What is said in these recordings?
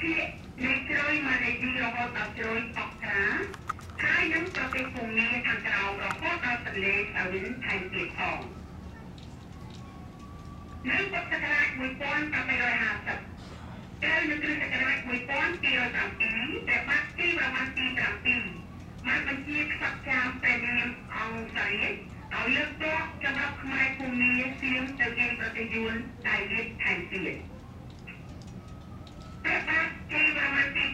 ភាគនៃជ្រោយមកនៃយូររហូតដល់ជ្រោយអកក្រាហើយនឹងប្រទេសភូមិខាងក្រោមរហូតដល់ទន្លេសាវិនថែមទៀតផងនៅពុទ្ធសករាជ1850ត្រូវនៅគ្រិស្តសករាជ1207ដែលបាត់ទីប្រមាណទី7បានបញ្ជាខ្សត់ចាមព្រះនាមអង្គសារិយឲ្យលើកទ័ពសម្រាប់ខ្មែរភូមិសៀមទៅยังប្រទេសយួនដែលរៀបថែមទៀតតែបាត់ទីប្រមាណទី7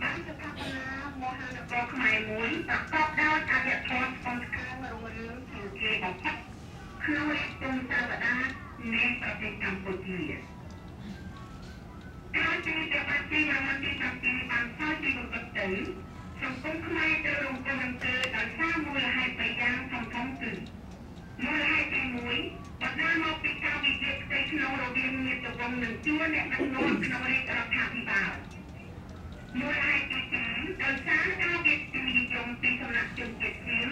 បានស្ថាបនាមហានគរខ្មែរមួយប្រកបដោយអរិយធម៌សំខាន់រុងរឿងជាងគេបំផុតក្នុងរាជទុំសាវតានៃប្រទេសកម្ពុជាកាលពីតែបាត់ទីប្រមាណទី7បានសោយទីបំផុតទៅសង្គមខ្មែរទៅរងការរំកើដោយសារមូលហេតុ3យ៉ាងធំៗគឺមូលហេតុទី1បណ្ដាលមកពីការវិវាទផ្ទៃក្នុងរវាងញាតិវង្សនិងជួរអ្នកដឹកនាំក្នុងរាជរដ្ឋាភិបាលមូលហេតុទី2ដោយសារការវិនិយោគពីសំណាក់ជនជាតិសៀម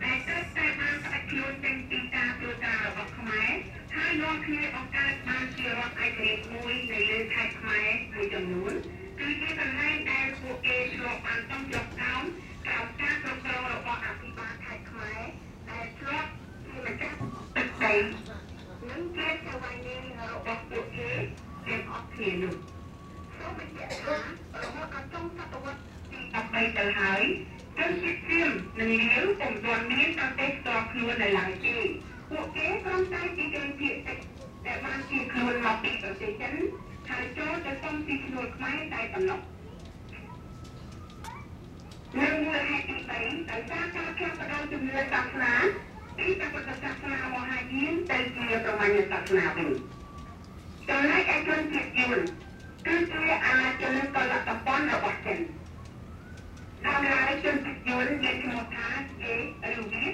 ដែលត្រូវតែបានផ្ដាច់ខ្លួនចេញពីការត្រួតត្រារបស់ខ្មែរហើយនាំគ្នាបង្កើតបានជារដ្ឋឯករាជ្យមួយនៅលើខេត្តខ្មែរមួយចំនួនគឺជាកន្លែងដែលពួកគេឆ្លងបានต้องយកក្រោមការគ្រប់គ្រងរបស់អភិបាលខេត្តខ្មែរដែលឆ្លងជាម្ចាស់ទឹកដីនិងជាសេវានីរបស់ពួកគេទាំងអស់គ្នានោះសូមបញ្ជាក់ថារហូតដល់ចុងសតវត្សទី13ទៅហើយជនជាតិសៀមនិងលាវពុំទាន់មានប្រទេសផ្ទាល់ខ្លួននៅឡើយទេពួកគេគ្រាន់តែជាជនជាតិតិចដែលបានជាខ្លួនមកពីប្រទេសចិនហើយចូលទៅសុំទីឈ្នួលខ្មែរតែប៉ុណ្ណោះនៅមូលហេតុទី3ដោយសារការផ្លាស់ប្ដូរជំនឿសាសនាពីពុទ្ធសាសនាមហាយានទៅជាប្រមាណសាសនាវិញចំណែកឯជនជាតិយួនគឺជាអាណាចក្រកលតពន្ធរបស់ចិនដល់ហើយជនជាតិយួនមានឈ្មោះថាគេឬវា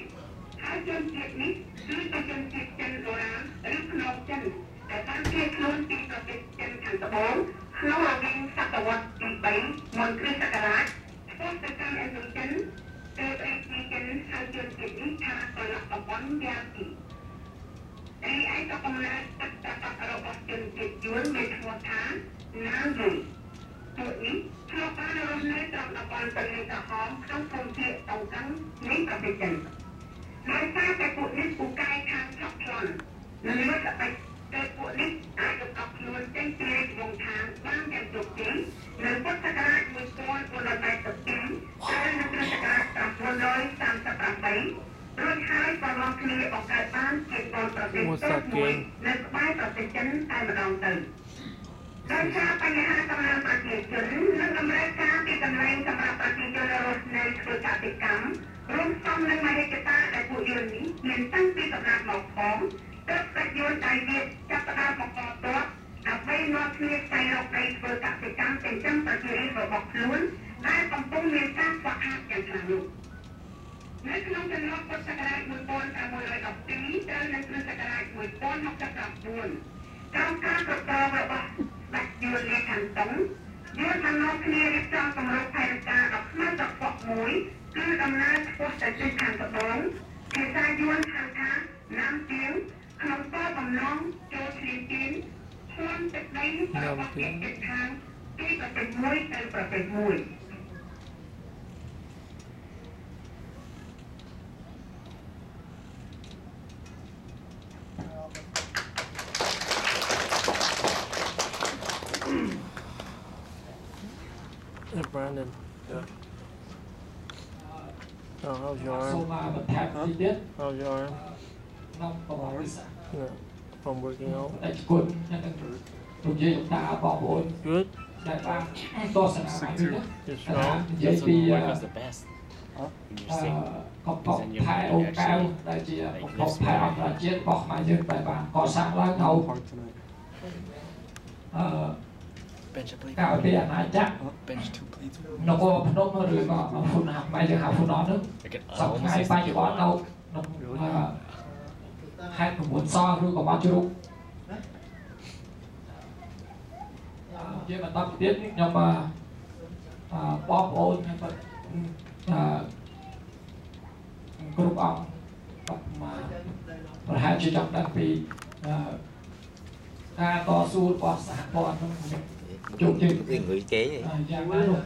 ហើយជនជាតិនេះគឺជាជនជាតិចិនបុរាណឬភ្នំចិនដែលបានជាខ្លួនពីប្រទេសចិនខាងត្បូងក្នុងរវាងសតវត្សទី3មុនគ្រិស្តសករាជធ្វើទៅតាមអន្តរជាតិទៅរាជនីចិនហើយជនជាតិនេះថាកលតពន្ធយ៉ាងទីឯកកំណើតទឹករបស់ជនជាតិយួនមានឈ្មោះថាណាវយពួកនេះធ្លាប់បានរស់នៅtrongតំបន់ទន្លេក្រហមក្នុងភូមិភាគតង្កឹងនៃប្រទេសចិនដោយសារតែពួកនេះពូកែខាងឆក់ប្លន់នៅលើក្បាច់តែពួកនេះអាចទៅកប់ខ្លួនចេញពីវងខាងបានយ៉ាងជោគជ័យនៅពុទ្ធសករាជ1982ហើយនៅគ្រិស្តសករាជ1938រួចហើយក៏នាំគ្នាបង្កើតបានជាពលប្រទេសមួយនៅក្បែរប្រទេសចិនតែម្ដងទៅដោយសារបញ្ហាកម្លាំងប្រជាជននិងតម្រូវការពីកន្លែងសម្រាប់ប្រជាជនរស់នៅធ្វើកសិកម្មរួមផ្សំនឹងមហិច្ឆតាដែលពួកយួននេះមានតាំងពីកំណើតមកផងទើបតែយួនដែលវាចាប់ផ្ដើមបង្កទ័ពដើម្បីនាំគ្នាស្វែងរកដីធ្វើកសិកម្មចិញ្ចឹមប្រជារាស្ត្ររបស់ខ្លួនដែលកំពុងមានការខ្វះខាតយ៉ាងខ្លាំងនោះនៅក្នុងចន្លោះពុទ្ធសករាជ1912ទៅនឹងគ្រិស្តសករាជ1069ក្រោមការគ្រប់គ្រងរបស់បាច់យួនលេខាងតុងយួនបាននាំគ្នារៀបចំគម្រោងផែនការដ៏ខ្មៅដ៏កក់មួយគឺដំណើរឆ្ពោះទៅទិសខាងត្បូងភាសាយួនហៅថាណាំទៀងក្នុងគោលបំណងចូលឈ្លានពានខ្លួនទឹកដីរបស់ប្រទេសខាងពីប្រទេសមួយទៅប្រទេសមួយ Hey Brandon. Yeah. Oh, how's your arm? How's your arm? Yeah. From working out? Good? You're strong? That's what work was the best. When you sing, then your body actually like lifts more. Bench a plate. Bench 2 plates. Nó có nó rồi mà phun hạt bay được hạt phun nó nữa. Xong hai bay chỉ có đâu hai cũng muốn so rồi có bao nhiêu chứ mà tao biết nhưng mà bóp ôn hay là group ông mà hai chỉ trong đặc biệt ការតស៊ូរបស់សហព័ន្ធជោគជ័យngười kế vậy យ៉ាងណានោះ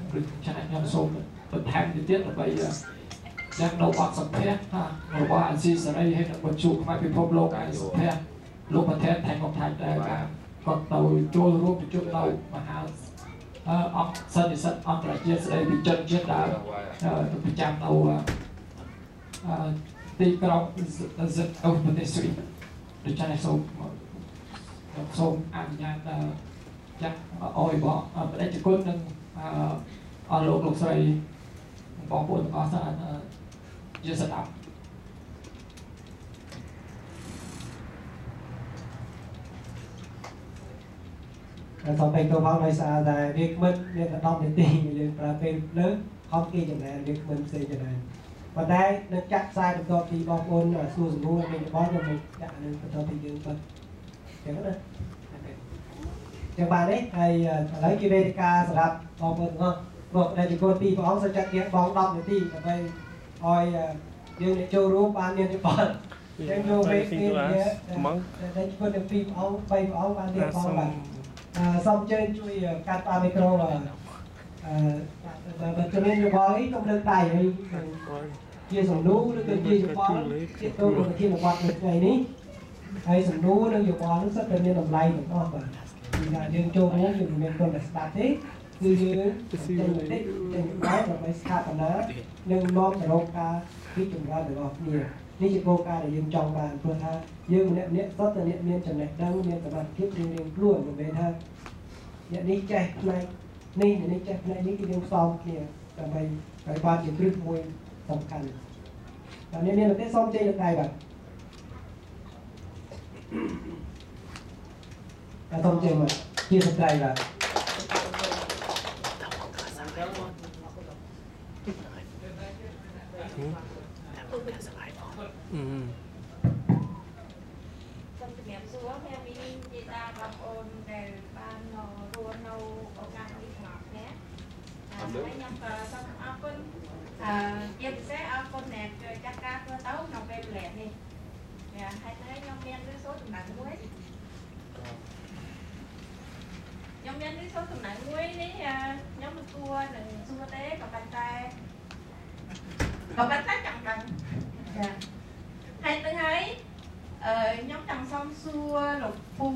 ចា៎ខ្ញុំសូមបន្ថែមទៅទៀតដើម្បីយ៉ាងនៅបទសម្ភាសន៍របស់អាស៊ីសេរីហើយនឹងបញ្ជូនខ្មែរពិភពលោកអាស៊ីសេរីលោកប្រធានថៃមកថៃដែរការគាត់ទៅចូលរួមប្រជុំនៅមហាអង្គសន្និសីទអន្តរជាតិស្ដីពីជនជាតិដើមប្រចាំនៅទីក្រុងអូប្រទេសស្វីសដូច្នេះសូមអនុញ្ញាតចាក់អយបងបដិជននិងអស់លោកស្រីបងប្អូនទាំងអស់ជាស្ដាប់សូមតែទៅផងដោយសារតែវាគ្មិនមាន10នាទីយើងប្រើពេលលើខំគេចំណែនវាគ្មិនផ្សេងចំណែនប៉ុន្តែនៅចាក់ផ្សាយបន្ទាប់ពីបងប្អូនសួរសំណួរមានរបស់ខ្ញុំនឹងចាក់នឹងបន្ទាប់ពីយើងបាត់ចឹងណាចឹងបានទេហើយឥឡូវជាវេទិកាសម្រាប់បងប្អូនទាំងអស់បងដែលជាគោលពីព្រះអង្គសូមចាត់ជាបង10នាទីដើម្បីឲ្យយើងអ្នកចូលរួមបានមានយោបល់ចឹងយកវេទិកាដែលជាគោលទាំងពីព្រះអង្គ3ព្រះអង្គបានរៀបបងបានសូមអញ្ជើញជួយកាត់មីក្រូបើជំនាញយោបល់អីខ្ញុំលើកដៃហើយជាសំណួរឬក៏ជាយោបល់ទាក់ទងនឹងប្រធានបទនៅថ្ងៃនេះហើយសំណួរនិងយោបល់នោះសិតតែមានតម្លៃទាំងអស់បាទពីថាយើងចូលរួមយើងមិនមែនគ្រាន់តែស្ដាប់ទេគឺយើងចេញមតិចេញបាយដើម្បីស្ថាបនានិងនាំទៅរកការរីកចម្រើនរបស់គ្នានេះជាគោលការណ៍ដែលយើងចង់បានព្រោះថាយើងម្នាក់សុទ្ធតែអ្នកមានចំណេះដឹងមានសមត្ថភាពរៀងខ្លួនមិនមែនថាអ្នកនេះចេះផ្នែកនេះនេះចេះផ្នែកនេះគឺយើងផ្សំគ្នាដើម្បីឲ្យបានជាគ្រឹះមួយសំខាន់តែអ្នកមានតែសូមចេញលើកដៃបាទសូមចេញមកជាស្ត្រីបាទសូមជំរាបសួរខ្ញុំមានជាតាបងប្អូនដែលបានរស់នៅអូកាសនេះទាំងអស់គ្នាហើយខ្ញុំក៏សូមអរគុណជាពិសេសអរគុណអ្នកជួយចាត់ការធ្វើទៅក្នុងពេលវេលានេះហើយតែខ្ញុំមានឬសូត្រដំណឹងមួយខ្ញុំមានឬសូត្រដំណឹងមួយនេះខ្ញុំមិនគួរនឹងសួរទេក៏ប៉ុន្តែចង់ដឹងចាហើយនឹងហើយខ្ញុំចង់សុំសួរលោកពូ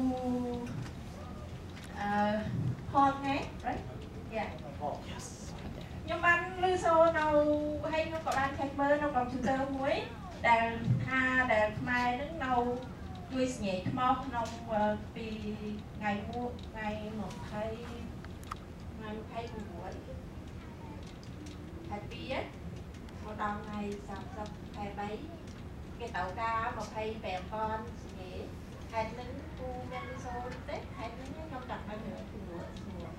ហតហេright yeah ខ្ញុំបានឮសូរនៅហើយខ្ញុំក៏បានឆែកមើលនៅកុំព្យូទ័រមួយដែលថាដែលខ្មែរនឹងនៅជួយសញ្ញាថ្មក្នុងពីថ្ងៃ20ថ្ងៃ29មកដល់ថ្ងៃ30ខែ3គេត្រូវការ25កនសញ្ញាហេតុនឹងគូមានលីសូទេហេតុនឹងខ្ញុំចង់បានជំនួសសញ្ញា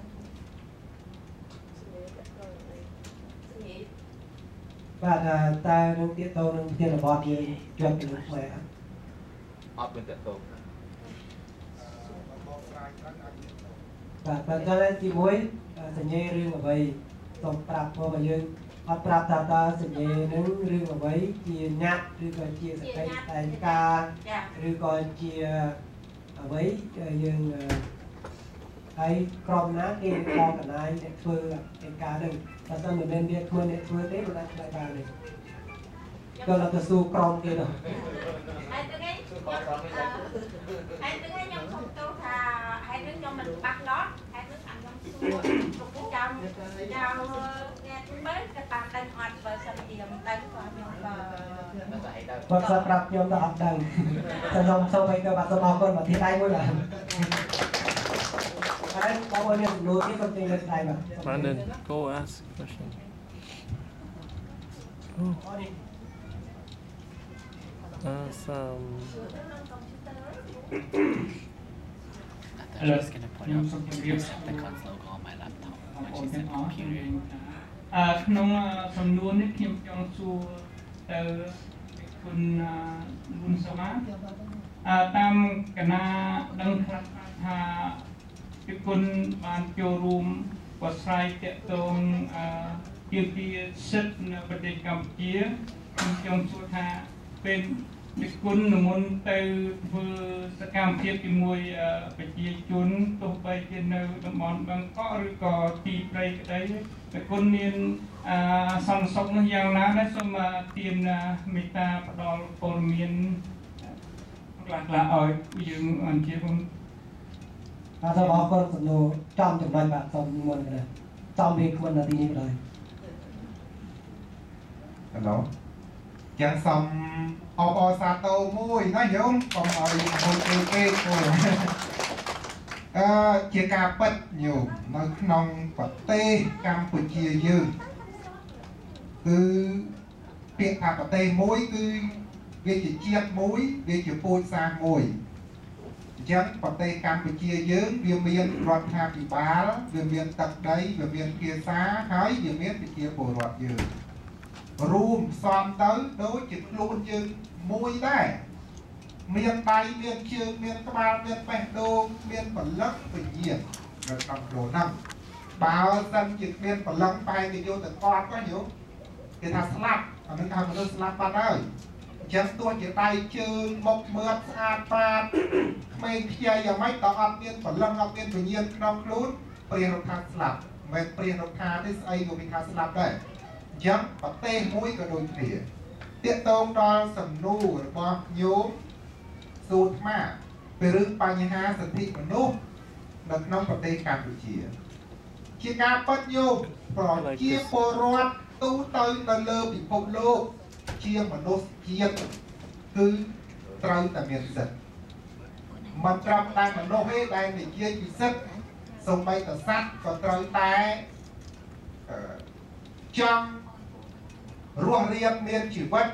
បាទតែនឹងទៀតទៅនឹងប្រធានបទយើងជាប់ជាមួយខ្មែរអត់មានតទៅបាទបើតែទី1សញ្ញារឿងអ្វីសូមប្រាប់មកបើយើងអត់ប្រាប់ថាតើសញ្ញានឹងរឿងអ្វីជាញាត់ឬក៏ជាសក្តិតែការឬក៏ជាអ្វីយើងហើយក្រុមណាគេខកកណាយអ្នកធ្វើកិច្ចការនឹងបើសិនមិនមែនវាគ្មានអ្នកធ្វើទេមិនអាចឆ្លើយបានទេក៏ទៅសួរក្រុមគេនោះហើយថ្ងៃខ្ញុំសុំទោសថាហើយនឹងខ្ញុំមិនបាក់ឡតហើយនឹងខ្ញុំសួរលោកចាំអ្នកមើលក៏តាមដឹងអត់បើសិនជាមិនដឹងក៏ខ្ញុំក៏បើសិនប្រាប់ខ្ញុំទៅអត់ដឹងខ្ញុំសូមឲ្យទៅបាទសូមអរគុណមកទីដៃមួយបាទហើយបងប្អូនមានសំណួរទៀតសូមចេញលើកដៃបាទ Brandon, go ask question. Some. She's gonna point out the console on my laptop when she's in the computer. ក្នុងសំណួរនេះខ្ញុំចង់សួរទៅគុណលុនសមាតាមកណាដឹងខ្លះថាពីគុណបានចូលរួមបកស្រាយទាក់ទងជាទីសិទ្ធិនៅប្រទេសកម្ពុជាខ្ញុំចង់សួរថាពេល ដឹកគុណមុនទៅធ្វើសកម្មភាពជាមួយប្រជាជនទោះបីជានៅតំបន់បឹងកក់ឬក៏ទីព្រៃក្តីដឹកគុណមានសន្តិសុខនោះយ៉ាងណាដែរសូមទានមេត្តាផ្ដល់ព័ត៌មានខ្លះៗឲ្យយើងអញ្ជើញបងសូមអរគុណសំណួរចំចំណុចបាទសូមមុនក៏ដែរចំវាគ្មិននាទីនេះក៏ដែរHello ចឹងសូមអបអរសាទរមួយណាញោមកុំឲ្យអរគុណពេកជាការពិតញោមនៅក្នុងប្រទេសកម្ពុជាយើងគឺពាក្យថាប្រទេសមួយគឺវាជាជាតិមួយវាជាពូជសាសន៍មួយអញ្ចឹងប្រទេសកម្ពុជាយើងវាមានរដ្ឋាភិបាលវាមានទឹកដីវាមានភាសាហើយវាមានប្រជាពលរដ្ឋយើងរួមផ្សំទៅដូចជាខ្លួនយើងមួយដែរមានដៃមានជើងមានក្បាលមានបេះដូងមានពលឹកវិញ្ញាណនៅក្នុងខ្លួនហ្នឹងបើសិនជាមានពលឹកបែរទៅយកទៅកត់ទៅញោមគេថាស្លាប់អានឹងថាមនុស្សស្លាប់បាត់ហើយអញ្ចឹងទោះជាដៃជើងមុខមាត់ស្អាតបាតក្មេងខ្ចីយ៉ាងម៉េចក៏អត់មានពលឹកអត់មានវិញ្ញាណក្នុងខ្លួនព្រះរដ្ឋាស្លាប់មិនព្រះរដ្ឋាទេស្អីក៏មានថាស្លាប់ដែរអញ្ចឹងប្រទេសមួយក៏ដូចគ្នាទាក់ទងដល់សំណួររបស់ញោមសួរថ្មពីរឿងបញ្ហាសិទ្ធិមនុស្សនៅក្នុងប្រទេសកម្ពុជាជាការពិតញោមប្រជាពលរដ្ឋទូទៅនៅលើពិភពលោកជាមនុស្សជាតិគឺត្រូវតែមានសិទ្ធិមិនត្រឹមតែមនុស្សទេដែលនិយាយពីសិទ្ធិសូម្បីតែសត្វក៏ត្រូវតែចង់រស់រានមានជីវិត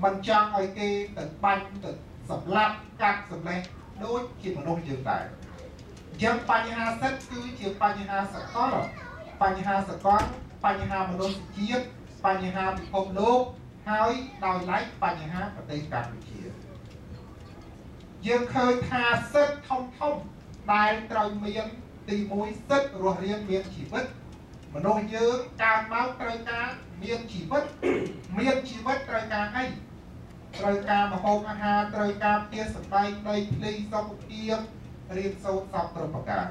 មិនចង់ឲ្យគេទៅបាញ់ទៅសម្លាប់កាត់សម្លេះដូចជាមនុស្សយើងដែរអញ្ចឹងបញ្ហាសិទ្ធិគឺជាបញ្ហាសកលបញ្ហាសកលបញ្ហាមនុស្សជាតិបញ្ហាពិភពលោកហើយដោយឡែកបញ្ហាប្រទេសកម្ពុជាយើងឃើញថាសិទ្ធិធំដែលត្រូវមានទី1សិទ្ធិរស់រានមានជីវិតមនុស្សយើងកើតមកត្រូវការមានជីវិតត្រូវការអីត្រូវការម្ហូបអាហារត្រូវការផ្ទះសម្បែងដីធ្លីសុខភាពរៀនសូត្រសពគ្រប់ប្រការ